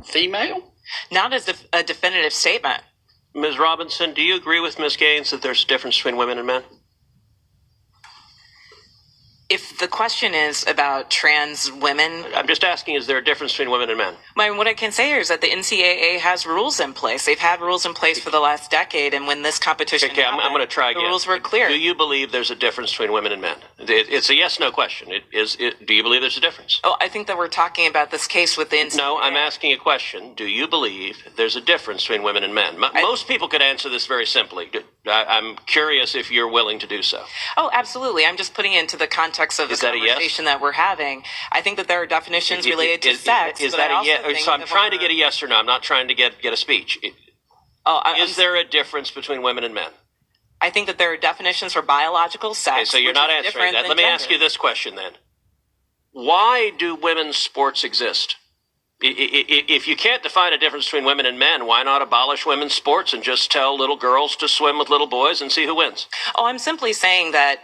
female? Not as a definitive statement. Ms. Robinson, do you agree with Ms. Gaines that there's a difference between women and men? If the question is about trans women, I'm just asking, is there a difference between women and men? what I can say here is that the NCAA has rules in place. They've had rules in place for the last decade, and when this competition happened, I'm going to try again. The rules were clear. Do you believe there's a difference between women and men? It's a yes/no question. Do you believe there's a difference? Oh, I think that we're talking about this case with the NCAA. No, I'm asking a question. Do you believe there's a difference between women and men? Most people could answer this very simply. I'm curious if you're willing to do so. Oh, absolutely. I'm just putting it into the context of the conversation that we're having. I think that there are definitions related to sex. Is that a yes? So I'm trying to get a yes or no. I'm not trying to get a speech. Is there a difference between women and men? I think that there are definitions for biological sex. Okay, so you're not answering that. Let me ask you this question then. Why do women's sports exist? If you can't define a difference between women and men, why not abolish women's sports and just tell little girls to swim with little boys and see who wins? Oh, I'm simply saying that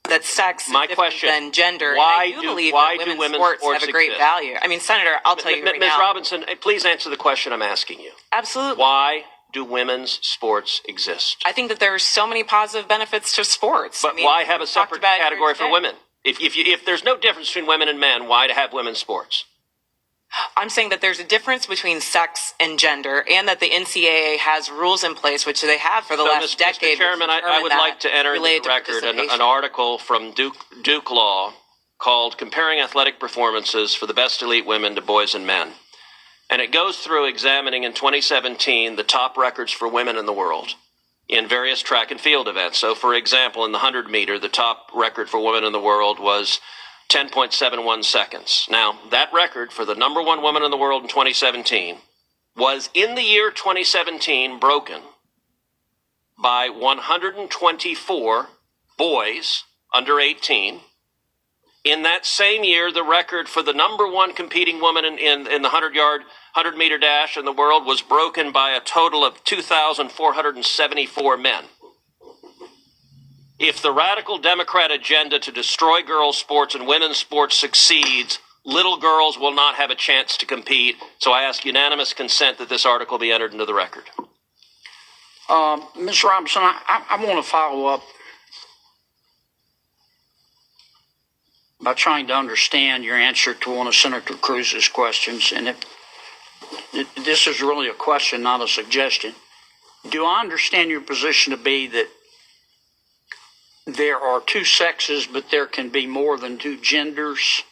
that sex is different than gender. Why and I do believe why that do women's women's sports have a great value. I mean, Senator, I'll tell you right now. Ms. Robinson, please answer the question I'm asking you. Absolutely. Why do women's sports exist? I think that there are so many positive benefits to sports. But why have a separate category for women? If there's no difference between women and men, why to have women's sports? I'm saying that there's a difference between sex and gender, and that the NCAA has rules in place, which they have for the last decade. Mr. Chairman, I would like to enter into the record an article from Duke Law called Comparing Athletic Performances for the Best Elite Women to Boys and Men. And it goes through examining in 2017 the top records for women in the world in various track and field events. So, for example, in the 100 meter, the top record for women in the world was 10.71 seconds. Now, that record for the number one woman in the world in 2017 was, in the year 2017, broken by 124 boys under 18. In that same year, the record for the number one competing woman in the 100 meter dash in the world was broken by a total of 2,474 men. If the radical Democrat agenda to destroy girls' sports and women's sports succeeds, little girls will not have a chance to compete. So I ask unanimous consent that this article be entered into the record. Ms. Robinson, I want to follow up by trying to understand your answer to one of Senator Cruz's questions. And this is really a question, not a suggestion. Do I understand your position to be that there are two sexes, but there can be more than two genders?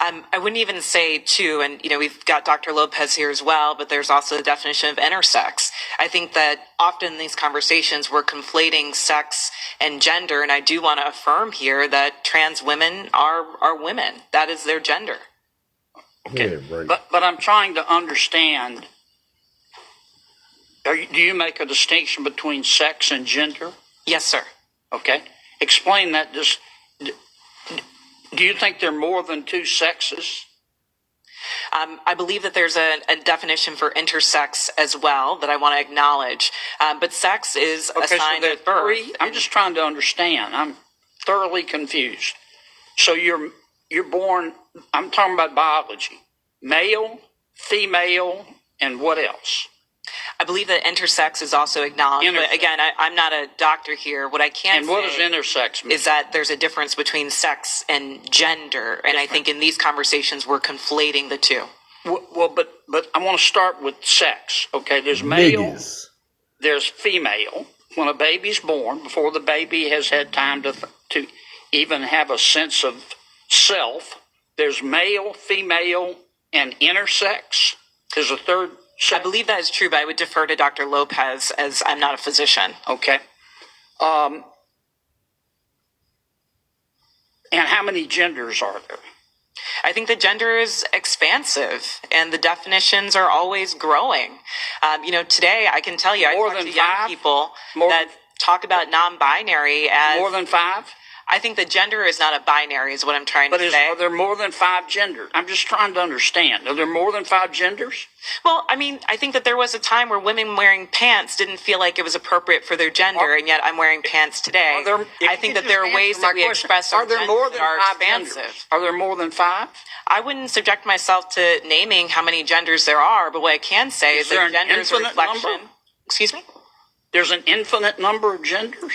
I wouldn't even say two, and we've got Dr. Lopez here as well, but there's also the definition of intersex. I think that often in these conversations we're conflating sex and gender, and I do want to affirm here that trans women are women. That is their gender. Okay, yeah, right. But I'm trying to understand. Do you make a distinction between sex and gender? Yes, sir. Okay. Explain that. Do you think there are more than two sexes? I believe that there's a definition for intersex as well that I want to acknowledge. But sex is a sign of birth. I'm just trying to understand. I'm thoroughly confused. So you're born, I'm talking about biology, male, female, and what else? I believe that intersex is also acknowledged. But again, I'm not a doctor here. What I can say what does intersex mean? Is that there's a difference between sex and gender. And I think in these conversations, we're conflating the two. Well, but I want to start with sex. Okay, there's male, there's female. When a baby's born, before the baby has had time to even have a sense of self, there's male, female, and intersex. There's a third. I believe that is true, but I would defer to Dr. Lopez as I'm not a physician. Okay. And how many genders are there? I think the gender is expansive, and the definitions are always growing. Today I can tell you, I talk to young people that talk about non-binary as more than five. I think that gender is not a binary, is what I'm trying to say. Are there more than 5 genders? I'm just trying to understand. Are there more than 5 genders? Well, I mean, I think that there was a time where women wearing pants didn't feel like it was appropriate for their gender, and yet I'm wearing pants today. I think that there are ways that we express our gender that are expansive. Are there more than 5? I wouldn't subject myself to naming how many genders there are, but what I can say is that gender is a reflection. Number? Excuse me? There's an infinite number of genders?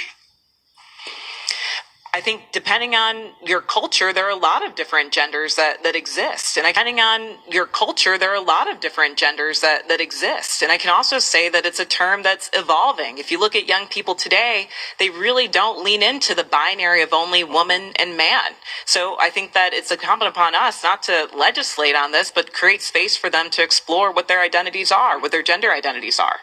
I think depending on your culture, there are a lot of different genders that exist. And depending on your culture, there are a lot of different genders that exist. And I can also say that it's a term that's evolving. If you look at young people today, they really don't lean into the binary of only woman and man. So I think that it's incumbent upon us not to legislate on this, but create space for them to explore what their identities are, what their gender identities are.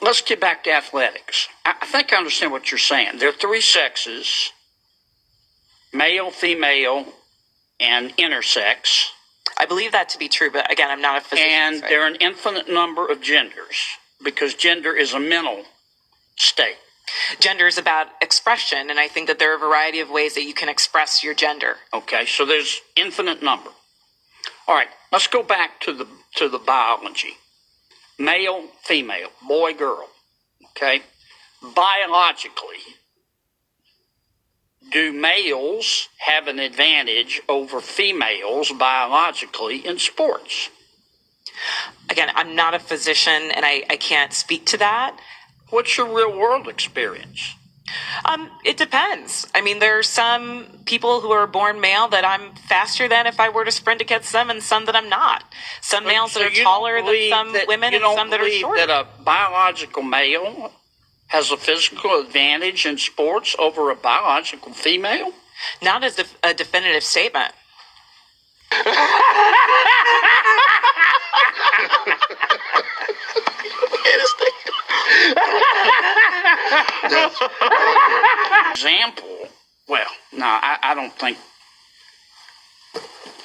Let's get back to athletics. I think I understand what you're saying. There are 3 sexes, male, female, and intersex. I believe that to be true, but again, I'm not a physician. And there are an infinite number of genders, because gender is a mental state. Gender is about expression, and I think that there are a variety of ways that you can express your gender. Okay, so there's infinite number. All right, let's go back to the biology. Male, female, boy, girl, okay? Biologically, do males have an advantage over females biologically in sports? Again, I'm not a physician, and I can't speak to that. What's your real-world experience? It depends. I mean, there are some people who are born male that I'm faster than if I were to sprint against them, and some that I'm not. Some males that are taller than some women, and some that are shorter. You don't believe that a biological male has a physical advantage in sports over a biological female? Not as a definitive statement. Example, well, no, I don't think.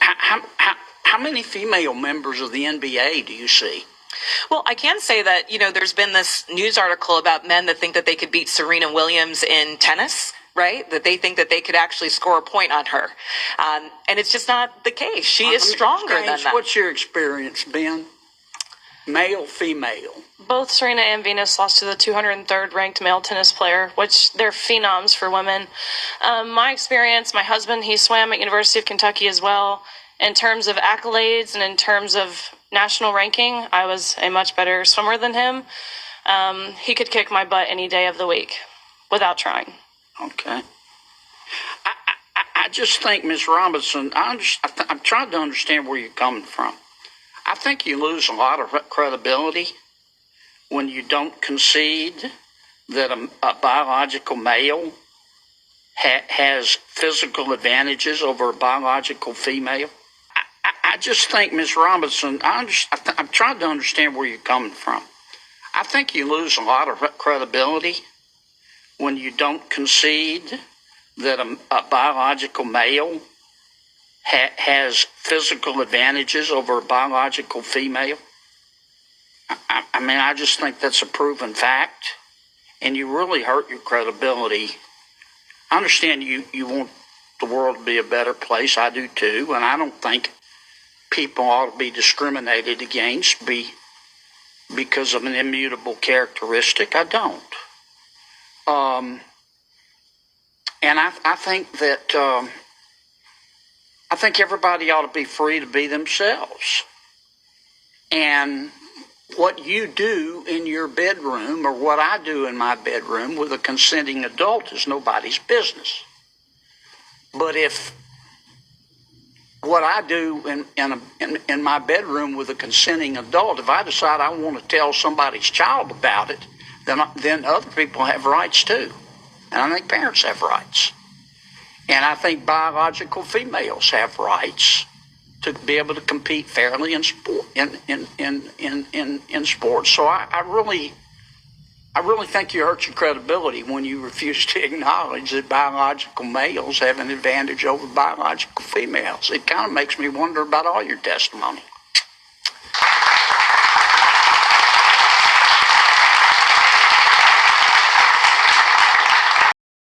How many female members of the NBA do you see? Well, I can say that, there's been this news article about men that think that they could beat Serena Williams in tennis, right? That they think that they could actually score a point on her. And it's just not the case. She is stronger than that. What's your experience, Ben? Male, female. Both Serena and Venus lost to the 203rd ranked male tennis player, which they're phenoms for women. My experience, my husband, he swam at University of Kentucky as well. In terms of accolades and in terms of national ranking, I was a much better swimmer than him. He could kick my butt any day of the week without trying. Okay. I just think, Ms. Robinson, I'm trying to understand where you're coming from. I think you lose a lot of credibility when you don't concede that a biological male has physical advantages over a biological female. I just think, Ms. Robinson, I'm trying to understand where you're coming from. I think you lose a lot of credibility when you don't concede that a biological male has physical advantages over a biological female. I mean, I just think that's a proven fact, and you really hurt your credibility. I understand you want the world to be a better place. I do too, and I don't think people ought to be discriminated against because of an immutable characteristic. I don't. And I think that I think everybody ought to be free to be themselves. And what you do in your bedroom or what I do in my bedroom with a consenting adult is nobody's business. But if what I do in my bedroom with a consenting adult, if I decide I want to tell somebody's child about it, then other people have rights too. And I think parents have rights. And I think biological females have rights to be able to compete fairly in sport. In sports. So I really think you hurt your credibility when you refuse to acknowledge that biological males have an advantage over biological females. It kind of makes me wonder about all your testimony.